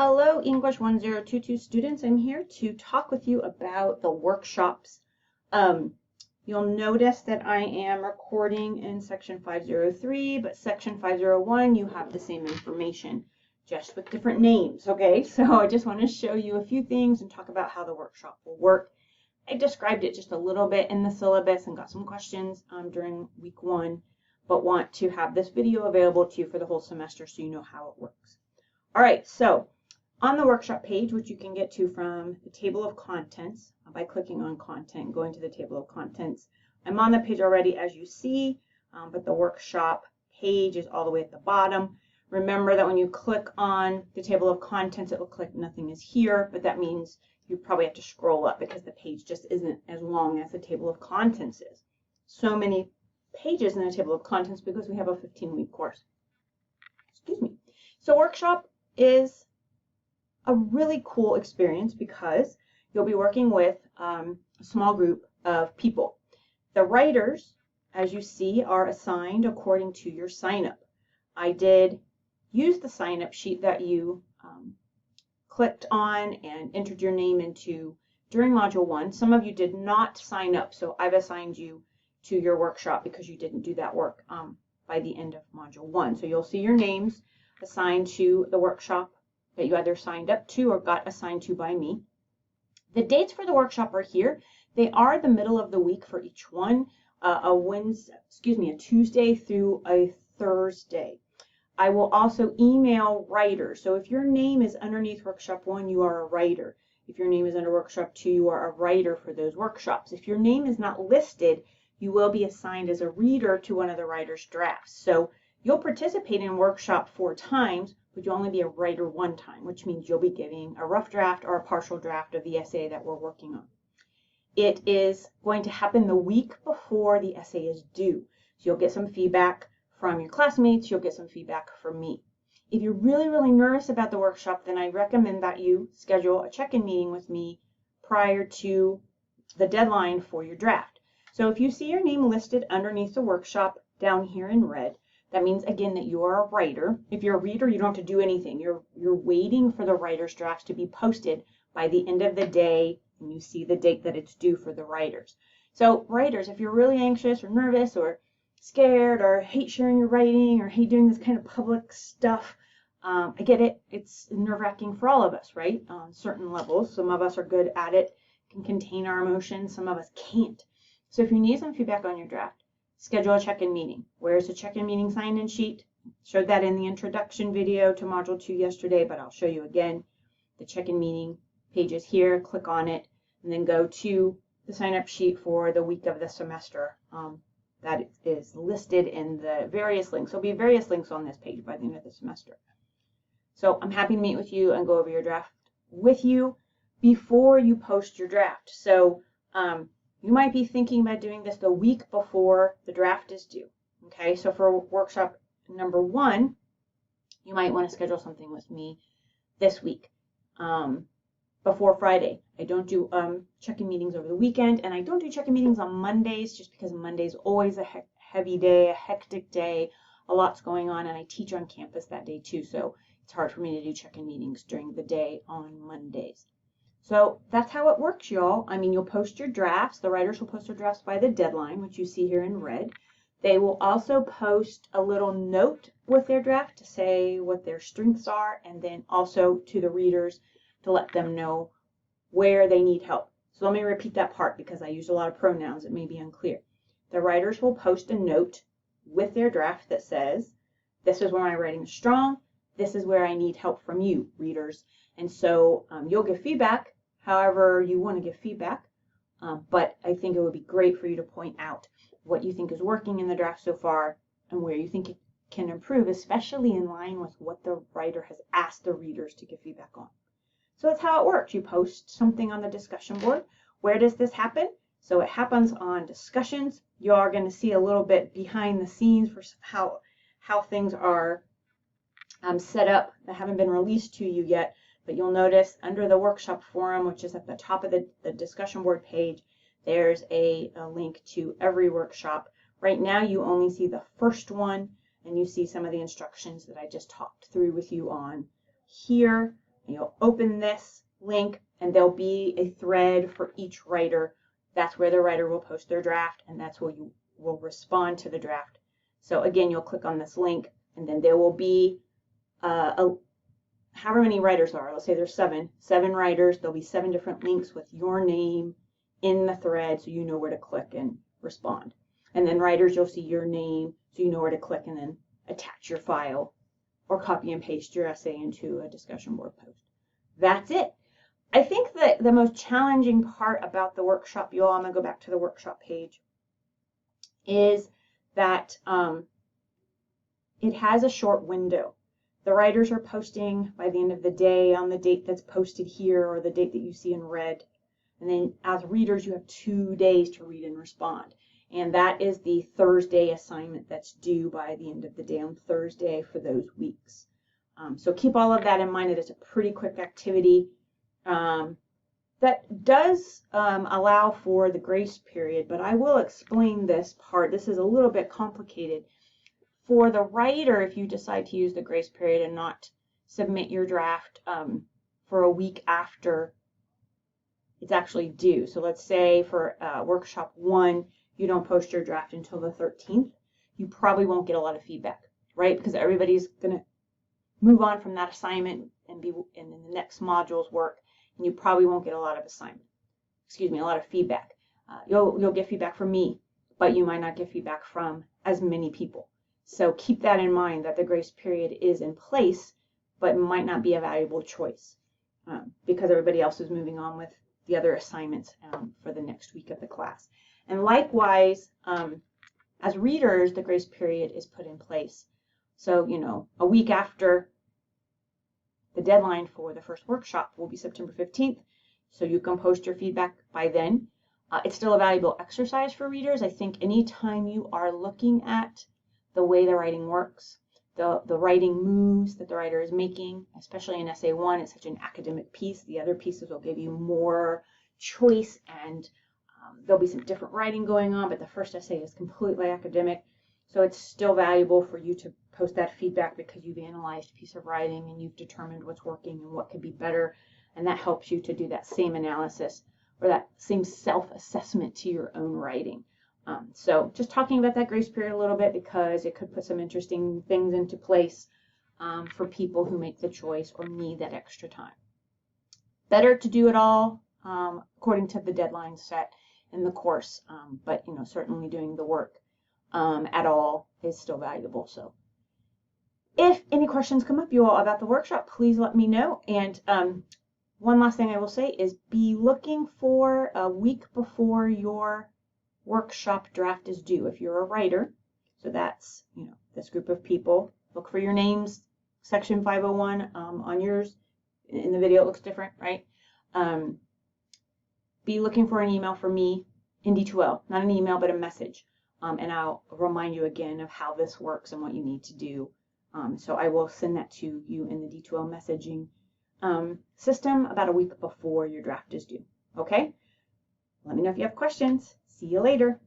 Hello, English 1022 students. I'm here to talk with you about the workshops. You'll notice that I am recording in section 503, but section 501, you have the same information, just with different names, okay? So I just want to show you a few things and talk about how the workshop will work. I described it just a little bit in the syllabus and got some questions during week 1, but want to have this video available to you for the whole semester so you know how it works. All right, so on the workshop page, which you can get to from the table of contents by clicking on content, going to the table of contents. I'm on the page already, as you see, but the workshop page is all the way at the bottom. Remember that when you click on the table of contents, it looks like nothing is here, but that means you probably have to scroll up because the page just isn't as long as the table of contents is. So many pages in the table of contents because we have a 15-week course. Excuse me. So workshop is a really cool experience because you'll be working with a small group of people. The writers, as you see, are assigned according to your sign-up. I did use the sign-up sheet that you clicked on and entered your name into during Module 1. Some of you did not sign up, so I've assigned you to your workshop because you didn't do that work by the end of Module 1. So you'll see your names assigned to the workshop that you either signed up to or got assigned to by me. The dates for the workshop are here. They are the middle of the week for each one, a Tuesday through a Thursday. I will also email writers. So if your name is underneath Workshop 1, you are a writer. If your name is under Workshop 2, you are a writer for those workshops. If your name is not listed, you will be assigned as a reader to one of the writer's drafts. So you'll participate in Workshop 4 times, but you'll only be a writer 1 time, which means you'll be giving a rough draft or a partial draft of the essay that we're working on. It is going to happen the week before the essay is due. So you'll get some feedback from your classmates, you'll get some feedback from me. If you're really nervous about the workshop, then I recommend that you schedule a check-in meeting with me prior to the deadline for your draft. So if you see your name listed underneath the workshop down here in red, that means, again, that you are a writer. If you're a reader, you don't have to do anything. You're waiting for the writer's drafts to be posted by the end of the day, and you see the date that it's due for the writers. So writers, if you're really anxious or nervous or scared or hate sharing your writing or hate doing this kind of public stuff, I get it. It's nerve-wracking for all of us, right? On certain levels. Some of us are good at it, can contain our emotions. Some of us can't. So if you need some feedback on your draft, schedule a check-in meeting. Where's the check-in meeting sign-in sheet? Showed that in the introduction video to Module 2 yesterday, but I'll show you again. The check-in meeting page is here. Click on it, and then go to the sign-up sheet for the week of the semester. That is listed in the various links. There'll be various links on this page by the end of the semester. So I'm happy to meet with you and go over your draft with you before you post your draft. So you might be thinking about doing this the week before the draft is due. Okay, so for workshop number 1, you might want to schedule something with me this week before Friday. I don't do check-in meetings over the weekend, and I don't do check-in meetings on Mondays just because Monday's always a heavy day, a hectic day, a lot's going on, and I teach on campus that day too, so it's hard for me to do check-in meetings during the day on Mondays. So that's how it works, y'all. I mean, you'll post your drafts. The writers will post their drafts by the deadline, which you see here in red. They will also post a little note with their draft to say what their strengths are, and then also to the readers to let them know where they need help. So let me repeat that part because I used a lot of pronouns. It may be unclear. The writers will post a note with their draft that says, this is where my writing is strong. This is where I need help from you, readers. And so you'll give feedback however you want to give feedback, but I think it would be great for you to point out what you think is working in the draft so far and where you think it can improve, especially in line with what the writer has asked the readers to give feedback on. So that's how it works. You post something on the discussion board. Where does this happen? So it happens on discussions. You are going to see a little bit behind the scenes for how things are set up that haven't been released to you yet, but you'll notice under the workshop forum, which is at the top of the discussion board page, there's a link to every workshop. Right now you only see the first one, and you see some of the instructions that I just talked through with you on here. You'll open this link and there'll be a thread for each writer. That's where the writer will post their draft, and that's where you will respond to the draft. So again, you'll click on this link, and then there will be however many writers are. Let's say there's seven writers. There'll be 7 different links with your name in the thread, so you know where to click and respond. And then writers, you'll see your name, so you know where to click and then attach your file or copy and paste your essay into a discussion board post. That's it. I think that the most challenging part about the workshop, I'm going to go back to the workshop page, is that it has a short window. The writers are posting by the end of the day on the date that's posted here or the date that you see in red. And then as readers, you have 2 days to read and respond. And that is the Thursday assignment that's due by the end of the day on Thursday for those weeks. So keep all of that in mind. It is a pretty quick activity that does allow for the grace period, but I will explain this part. This is a little bit complicated. For the writer, if you decide to use the grace period and not submit your draft for a week after it's actually due. So let's say for workshop 1, you don't post your draft until the 13th. You probably won't get a lot of feedback, right? Because everybody's going to move on from that assignment and be in the next module's work, and you probably won't get a lot of feedback. You'll get feedback from me, but you might not get feedback from as many people. So keep that in mind, that the grace period is in place, but might not be a valuable choice because everybody else is moving on with the other assignments for the next week of the class. And likewise, as readers, the grace period is put in place. So, a week after the deadline for the first workshop will be September 15th, so you can post your feedback by then. It's still a valuable exercise for readers. I think anytime you are looking at the way the writing works, the writing moves that the writer is making, especially in essay 1, it's such an academic piece. The other pieces will give you more choice, and there'll be some different writing going on, but the first essay is completely academic. So it's still valuable for you to post that feedback because you've analyzed a piece of writing and you've determined what's working and what could be better, and that helps you to do that same analysis or that same self-assessment to your own writing. So just talking about that grace period a little bit because it could put some interesting things into place for people who make the choice or need that extra time. Better to do it all according to the deadline set in the course, but certainly doing the work at all is still valuable. So if any questions come up, you all, about the workshop, please let me know. And one last thing I will say is be looking for a week before your workshop draft is due. If you're a writer, so that's this group of people, look for your names, section 501 on yours. In the video it looks different, right? Be looking for an email from me in D2L, not an email but a message, and I'll remind you again of how this works and what you need to do. So I will send that to you in the D2L messaging system about a week before your draft is due. Okay? Let me know if you have questions. See you later.